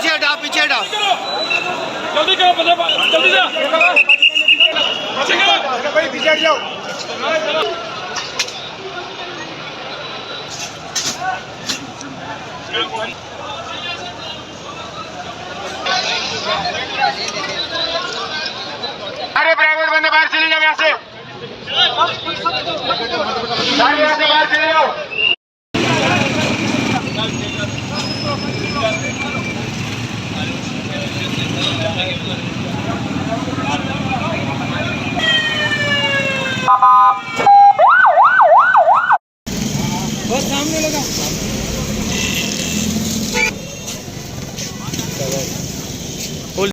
पीछे हटा जल्दी करो जल्दी जा भाई पीछे हट जाओ। अरे प्राइवेट बंदे बाहर चले जाओ यहाँ से।